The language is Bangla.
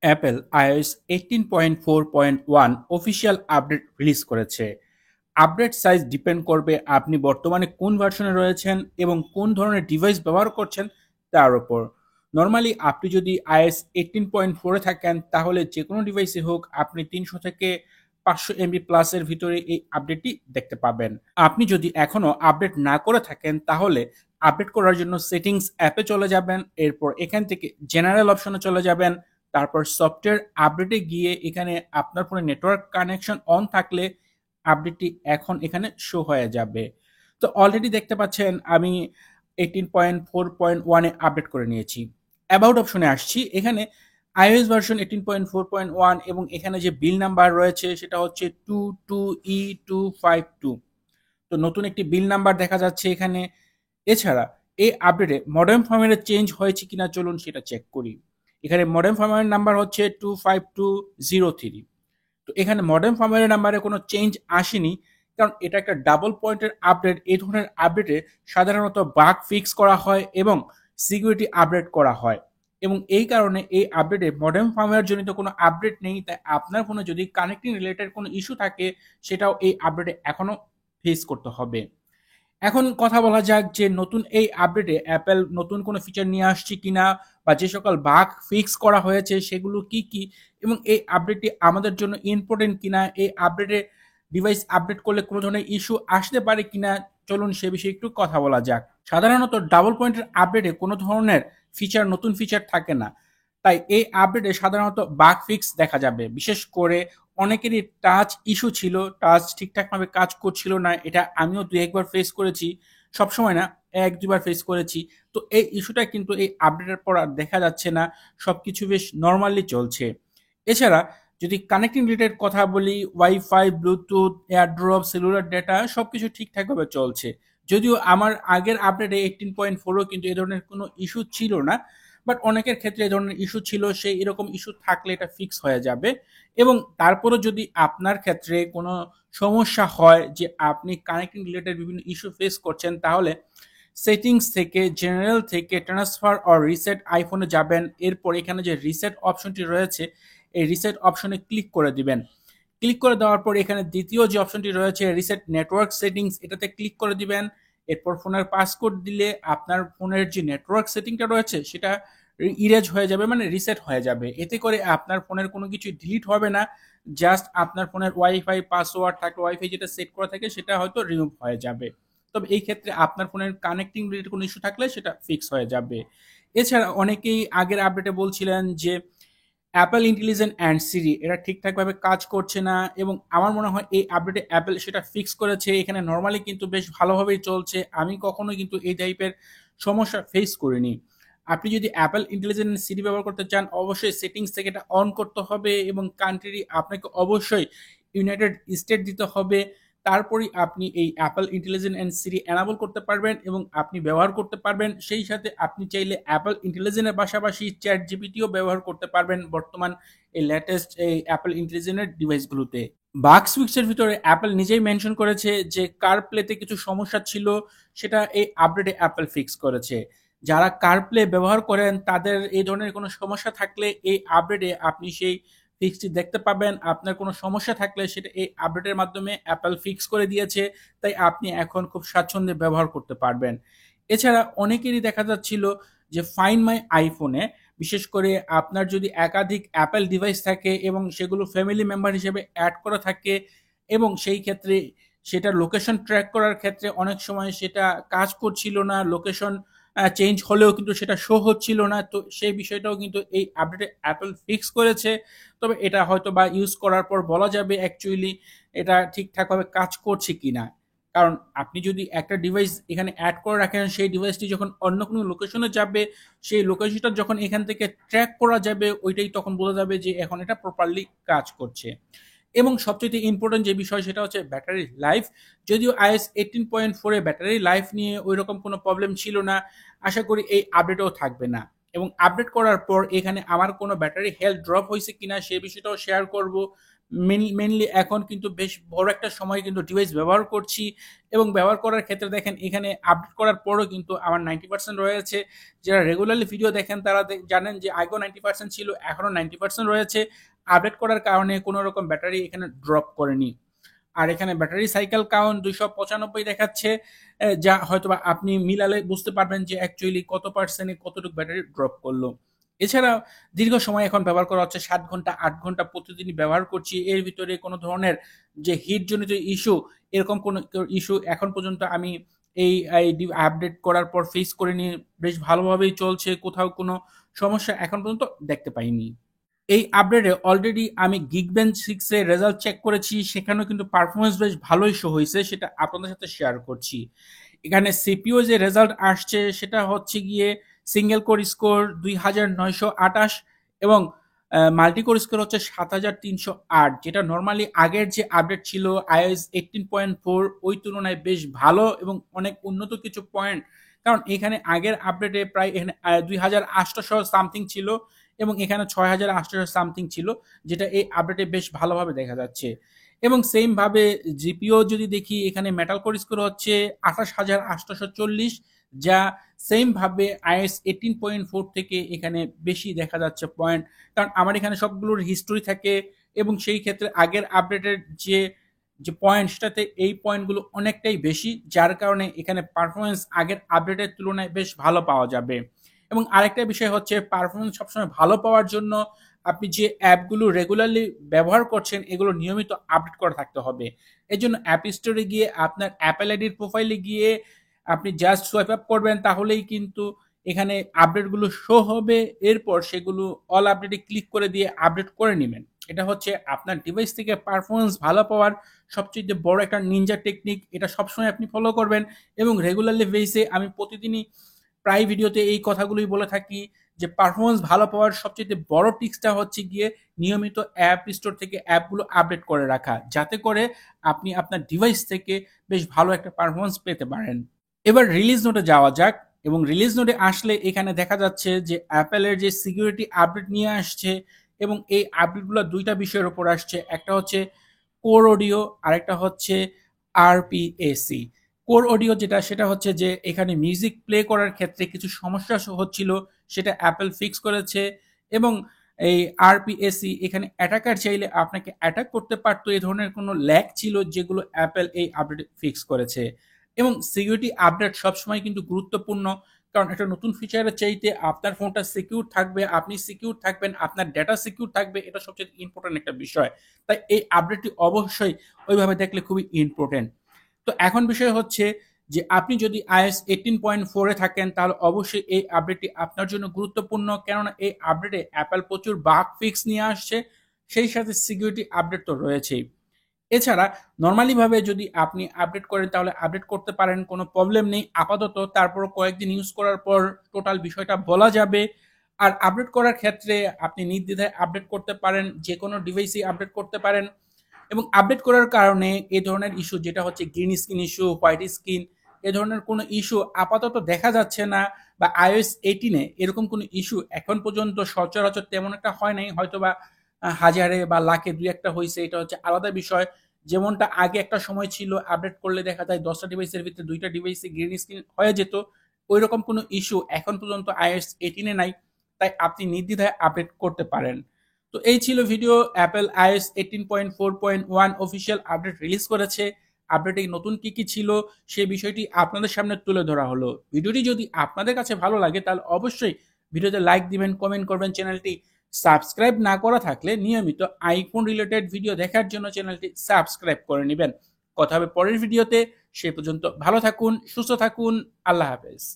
Apple iOS 18.4.1 official update release করেছে। আপডেট সাইজ ডিপেন্ড করবে আপনি বর্তমানে কোন ভার্সনে রয়েছেন এবং কোন ধরনের ডিভাইস ব্যবহার করছেন তার উপর। নরমালি আপনি যদি iOS 18.4 এ থাকেন তাহলে যে কোনো ডিভাইসে হোক আপনি 300 থেকে 500 এমবি প্লাসের ভিতরে এই আপডেটটি দেখতে পাবেন। আপনি যদি এখনো আপডেট না করে থাকেন তাহলে আপডেট করার জন্য সেটিংস অ্যাপে চলে যাবেন, এরপর এখান থেকে জেনারেল অপশনে চলে যাবেন, তারপর সফটওয়্যার আপডেটে গিয়ে এখানে আপনার ফোনে নেটওয়ার্ক কানেকশন অন থাকলে আপডেটটি এখন এখানে শো হয়ে যাবে। তো অলরেডি দেখতে পাচ্ছেন আমি 18.4.1 এ আপডেট করে নিয়েছি। অ্যাবাউট অপশনে আসছি, এখানে iOS ভার্সন 18.4.1 এবং এখানে যে বিল নাম্বার রয়েছে সেটা হচ্ছে 22E252। তো নতুন একটি বিল নাম্বার দেখা যাচ্ছে এখানে। এছাড়া এই আপডেটে মডেম ফার্মওয়্যারে চেঞ্জ হয়েছে কিনা চলুন সেটা চেক করি। এখানে মডেম ফার্মওয়্যার নাম্বার হচ্ছে 25203। তো এখানে মডেম ফার্মওয়্যার নাম্বারে কোনো চেঞ্জ আসেনি, কারণ এটা একটা ডাবল পয়েন্টের আপডেট। এই ধরনের আপডেটে সাধারণত বাগ ফিক্স করা হয় এবং সিকিউরিটি আপডেট করা হয়, এবং এই কারণে এই আপডেটে মডেম ফার্মওয়্যার জনিত কোনো আপডেট নেই। তাই আপনার ফোনে যদি কানেক্টিং রিলেটেড কোনো ইস্যু থাকে সেটাও এই আপডেটে এখনো ফেস করতে হবে। এখন কথা বলা যাক যে নতুন এই আপডেটে অ্যাপেল নতুন কোনো ফিচার নিয়ে আসছে কিনা, বা যে সকল বাগ ফিক্স করা হয়েছে সেগুলো কি কি, এবং এই আপডেটটি আমাদের জন্য ইম্পর্টেন্ট কিনা, এই আপডেটে ডিভাইস আপডেট করলে কোনো ধরনের ইস্যু আসতে পারে কিনা, চলুন সে বিষয়ে একটু কথা বলা যাক। সাধারণত ডাবল পয়েন্টের আপডেটে কোনো ধরনের নতুন ফিচার থাকে না, তাই এই আপডেটে সাধারণত বাগ ফিক্স দেখা যাবে। বিশেষ করে অনেকেরই টাচ ইস্যু ছিল, টাচ ঠিকঠাকভাবে কাজ করছিল না, এটা আমিও দুই একবার ফেস করেছি, সবসময় না, এক দুবার ফেস করেছি। তো এই ইস্যুটা কিন্তু এই আপডেটের পর আর দেখা যাচ্ছে না, সবকিছু বেশ নর্মালি চলছে। এছাড়া যদি কানেক্টিং রিলেটেড কথা বলি, wifi, Bluetooth, airdrop, cellular data সবকিছু ঠিকঠাকভাবে চলছে। যদিও আমার আগের আপডেটে 18.4ও কিন্তু এ ধরনের কোনো ইস্যু ছিল না, বাট অনেকের ক্ষেত্রে এই ধরনের ইস্যু ছিল। সেই এরকম ইস্যু থাকলে এটা ফিক্স হয়ে যাবে। এবং তারপরও যদি আপনার ক্ষেত্রে কোনো সমস্যা হয় যে আপনি কানেক্টিং রিলেটেড বিভিন্ন ইস্যু ফেস করছেন, তাহলে সেটিংস থেকে জেনারেল থেকে ট্রান্সফার অর রিসেট আইফোনে যাবেন, এরপর এখানে যে রিসেট অপশনটি রয়েছে এই রিসেট অপশনে ক্লিক করে দিবেন। ক্লিক করে দেওয়ার পর এখানে দ্বিতীয় যে অপশনটি রয়েছে রিসেট নেটওয়ার্ক সেটিংস, এটাতে ক্লিক করে দিবেন। এরপর ফোনের পাসকোড দিলে আপনার ফোনের যে নেটওয়ার্ক সেটিংটা রয়েছে সেটা ইরেজ হয়ে যাবে, মানে রিসেট হয়ে যাবে। এতে করে আপনার ফোনের কোনো কিছু ডিলিট হবে না, জাস্ট আপনার ফোনের ওয়াইফাই পাসওয়ার্ড থাকে, ওয়াইফাই যেটা সেট করা থাকে সেটা হয়তো রিমুভ হয়ে যাবে। তবে এই ক্ষেত্রে আপনার ফোনের কানেক্টিং রিলেটেড কোনো ইস্যু থাকলে সেটা ফিক্স হয়ে যাবে। এছাড়া অনেকেই আগের আপডেটে বলছিলেন যে অ্যাপল ইন্টেলিজেন্ট অ্যান্ড সিরি এটা ঠিকঠাকভাবে কাজ করছে না, এবং আমার মনে হয় এই আপডেটে অ্যাপেল সেটা ফিক্স করেছে। এখানে নর্মালি কিন্তু বেশ ভালোভাবেই চলছে, আমি কখনো কিন্তু এই টাইপের সমস্যা ফেস করিনি। আপনি যদি অ্যাপল ইন্টেলিজেন্ট সিরি ব্যবহার করতে চান অবশ্যই সেটিংস থেকে এটা অন করতে হবে, এবং কান্ট্রি আপনাকে অবশ্যই ইউনাইটেড স্টেট দিতে হবে। তারপরেই আপনি এই Apple intelligent and Siri enable করতে পারবেন এবং আপনি ব্যবহার করতে পারবেন। সেই সাথে আপনি চাইলে অ্যাপল ইন্টেলিজেন্টের পাশাপাশি চ্যাট জিপিটিও ব্যবহার করতে পারবেন বর্তমান এই লেটেস্ট এই অ্যাপল ইন্টেলিজেন্টের ডিভাইসগুলোতে। বাগ সুইচের ভিতরে অ্যাপল নিজেই মেনশন করেছে যে কার প্লেতে কিছু সমস্যা ছিল, সেটা এই আপডেটে অ্যাপল ফিক্স করেছে। যারা কারপ্লে ব্যবহার করেন তাদের এই ধরনের কোনো সমস্যা থাকলে এই আপডেটে আপনি সেই ফিক্সটি দেখতে পাবেন। আপনার কোনো সমস্যা থাকলে সেটা এই আপডেটের মাধ্যমে অ্যাপল ফিক্স করে দিয়েছে, তাই আপনি এখন খুব স্বাচ্ছন্দ্যে ব্যবহার করতে পারবেন। এছাড়া অনেকেরই দেখা যাচ্ছিল যে ফাইন মাই আইফোনে, বিশেষ করে আপনার যদি একাধিক অ্যাপেল ডিভাইস থাকে এবং সেগুলো ফ্যামিলি মেম্বার হিসেবে অ্যাড করা থাকে, এবং সেই ক্ষেত্রে সেটা লোকেশন ট্র্যাক করার ক্ষেত্রে অনেক সময় সেটা কাজ করছিল না, লোকেশন চেঞ্জ হলেও কিন্তু সেটা শো হচ্ছিল না। তো সেই বিষয়টাও কিন্তু এই আপডেটে অ্যাপল ফিক্স করেছে। তবে এটা হয়তো বা ইউজ করার পর বলা যাবে অ্যাকচুয়ালি এটা ঠিকঠাকভাবে কাজ করছে কিনা। কারণ আপনি যদি একটা ডিভাইস এখানে অ্যাড করে রাখেন, সেই ডিভাইসটি যখন অন্য কোনো লোকেশনে যাবে, সেই লোকেশনটা যখন এখান থেকে ট্র্যাক করা যাবে ওইটাই তখন বোঝা যাবে যে এখন এটা প্রপারলি কাজ করছে। এবং সবচেয়ে ইম্পর্টেন্ট যে বিষয় সেটা হচ্ছে ব্যাটারি লাইফ। যদিও iOS 18.4 এ ব্যাটারি লাইফ নিয়ে ওই রকম কোনো প্রবলেম ছিল না, আশা করি এই আপডেটও থাকবে না। এবং আপডেট করার পর এখানে আমার কোনো ব্যাটারি হেলথ ড্রপ হয়েছে কিনা সে বিষয়টাও শেয়ার করব। মেনলি এখন কিন্তু বেশ বড় একটা সময় কিন্তু ডিভাইস ব্যবহার করছি, এবং ব্যবহার করার ক্ষেত্রে দেখেন এখানে আপডেট করার পরও কিন্তু আমার 90% রয়েছে। যারা রেগুলারলি ভিডিও দেখেন তারা জানেন যে আগেও 90% ছিল, এখনও 90% রয়েছে। আপডেট করার কারণে কোনো রকম ব্যাটারি এখানে ড্রপ করেনি। আর এখানে ব্যাটারি সাইকেল কাউন্ট 295 দেখাচ্ছে, যা হয়তোবা আপনি মিলালে বুঝতে পারবেন যে অ্যাকচুয়ালি কত পার্সেন্টে কতটুকু ব্যাটারি ড্রপ করলো। এছাড়া দীর্ঘ সময় এখন ব্যবহার করা হচ্ছে, 7 ঘন্টা 8 ঘন্টা প্রতিদিনই ব্যবহার করছি। এর ভিতরে কোনো ধরনের যে হিটজনিত ইস্যু, এরকম কোনো ইস্যু এখন পর্যন্ত আমি এই আপডেট করার পর ফেস করিনি। বেশ ভালোভাবেই চলছে, কোথাও কোনো সমস্যা এখন পর্যন্ত দেখতে পাইনি। এই আপডেটে অলরেডি আমি Geekbench 6 এর রেজাল্ট চেক করেছি, সেখানেও কিন্তু পারফরমেন্স বেশ ভালোই শো হয়েছে, সেটা আপনাদের সাথে শেয়ার করছি। এখানে সিপিইউ যে রেজাল্ট আসছে সেটা হচ্ছে গিয়ে সিঙ্গেল কোর স্কোর 2928, এবং মাল্টি কোর স্কোর হচ্ছে 7308, যেটা নর্মালি আগের যে আপডেট ছিল iOS 18.4 ওই তুলনায় বেশ ভালো এবং অনেক উন্নত কিছু পয়েন্ট। কারণ এখানে আগের আপডেটে প্রায় এখানে 2800 সামথিং ছিল, এবং এখানে 6800 সামথিং ছিল, যেটা এই আপডেটে বেশ ভালোভাবে দেখা যাচ্ছে। এবং সেম ভাবে জিপিও যদি দেখি, এখানে মেটাল কোর স্কোর হচ্ছে 28840, যা সেম ভাবে iOS 18.4 থেকে এখানে বেশি দেখা যাচ্ছে পয়েন্ট। কারণ আমার এখানে সবগুলোর হিস্টোরি থাকে, এবং সেই ক্ষেত্রে আগের আপডেটের যে যে পয়েন্ট, সেটাতে এই পয়েন্টগুলো অনেকটাই বেশি, যার কারণে এখানে পারফরমেন্স আগের আপডেটের তুলনায় বেশ ভালো পাওয়া যাবে। এবং আরেকটা বিষয় হচ্ছে, পারফরমেন্স সবসময় ভালো পাওয়ার জন্য আপনি যে অ্যাপগুলো রেগুলারলি ব্যবহার করছেন এগুলো নিয়মিত আপডেট করা থাকতে হবে। এই জন্য অ্যাপ স্টোরে গিয়ে আপনার অ্যাপেল আইডির প্রোফাইলে গিয়ে আপনি জাস্ট সোয়াইপ আপ করবেন, তাহলেই কিন্তু এখানে আপডেটগুলো শো হবে। এরপর সেগুলো অল আপডেটে ক্লিক করে দিয়ে আপডেট করে নেবেন। এটা হচ্ছে আপনার ডিভাইস থেকে পারফরমেন্স ভালো পাওয়ার সবচেয়ে বড় একটা নিনজা টেকনিক। এটা সবসময় আপনি ফলো করবেন, এবং রেগুলারলি বেসে আমি প্রতিদিনই প্রায় ভিডিওতে এই কথাগুলোই বলে থাকি যে পারফরমেন্স ভালো পাওয়ার সবচেয়ে বড় টিক্সটা হচ্ছে গিয়ে নিয়মিত অ্যাপ স্টোর থেকে অ্যাপগুলো আপডেট করে রাখা, যাতে করে আপনি আপনার ডিভাইস থেকে বেশ ভালো একটা পারফরমেন্স পেতে পারেন। এবার রিলিজ নোটে যাওয়া যাক। এবং রিলিজ নোটে আসলে এখানে দেখা যাচ্ছে যে অ্যাপেলের যে সিকিউরিটি আপডেট নিয়ে আসছে, এবং এই আপডেটগুলো দুইটা বিষয়ের উপর আসছে। একটা হচ্ছে কোর অডিও, আরেকটা হচ্ছে আরপিএসি। কোর অডিও যেটা, সেটা হচ্ছে যে এখানে মিউজিক প্লে করার ক্ষেত্রে কিছু সমস্যা হচ্ছিল, সেটা অ্যাপেল ফিক্স করেছে। এবং এই আরপিএসি, এখানে অ্যাটাকার চাইলে আপনাকে অ্যাটাক করতে পারতো, এই ধরনের কোনো ল্যাগ ছিল, যেগুলো অ্যাপেল এই আপডেট ফিক্স করেছে। এবং সিকিউরিটি আপডেট সবসময় কিন্তু গুরুত্বপূর্ণ, কারণ একটা নতুন ফিচারের চাইতে আপনার ফোনটা সিকিউর থাকবে, আপনি সিকিউর থাকবেন, আপনার ডেটা সিকিউর থাকবে, এটা সবচেয়ে ইম্পর্টেন্ট একটা বিষয়। তাই এই আপডেটটি অবশ্যই ওইভাবে দেখলে খুবই ইম্পর্টেন্ট। তো এখন বিষয় হচ্ছে যে আপনি যদি iOS 18.4 এ থাকেন, তাহলে অবশ্যই এই আপডেটটি আপনার জন্য গুরুত্বপূর্ণ, কেননা এই আপডেটে অ্যাপেল প্রচুর বাগ ফিক্স নিয়ে আসছে, সেই সাথে সিকিউরিটি আপডেট তো রয়েছেই। এছাড়া নর্মালি ভাবে যদি আপনি আপডেট করেন, তাহলে আপডেট করতে পারেন, কোনো প্রবলেম নেই আপাতত। তারপর কয়েকদিন ইউজ করার পর টোটাল বিষয়টা বলা যাবে। আর আপডেট করার ক্ষেত্রে আপনি নির্দ্বিধায় আপডেট করতে পারেন, যে কোনো ডিভাইসেই আপডেট করতে পারেন। এবং আপডেট করার কারণে এ ধরনের ইস্যু, যেটা হচ্ছে green screen issue, white screen, এ ধরনের কোনো ইস্যু আপাতত দেখা যাচ্ছে না। বা iOS 18-এ এরকম কোনো ইস্যু এখন পর্যন্ত সচরাচর তেমন একটা হয় নাই, হয়তোবা হাজারে বা লাখে দুই একটা হয়েছে, এটা হচ্ছে আলাদা বিষয়। যেমনটা আগে একটা সময় ছিল, আপডেট করলে দেখা যায় 10টা ডিভাইসের ভিতরে 2টা ডিভাইসে গ্রিন স্ক্রিন হয়ে যেত। ওই রকম কোনো ইস্যু এখন পর্যন্ত iOS 18-এ নাই। তাই আপনি নির্দ্বিধায় আপডেট করতে পারেন। তো এই ছিল video. Apple iOS 18.4.1 official update release করেছে। আপডেটে নতুন কি কি ছিল সেই বিষয়টি আপনাদের সামনে তুলে ধরা হলো। ভিডিওটি যদি আপনাদের কাছে ভালো লাগে, তাহলে অবশ্যই ভিডিওতে লাইক দিবেন, কমেন্ট করবেন। চ্যানেলটি সাবস্ক্রাইব না করা থাকলে নিয়মিত আইফোন রিলেটেড ভিডিও দেখার জন্য চ্যানেলটি সাবস্ক্রাইব করে নেবেন। কথা হবে পরের ভিডিওতে। সে পর্যন্ত ভালো থাকুন, সুস্থ থাকুন। আল্লাহ হাফেজ।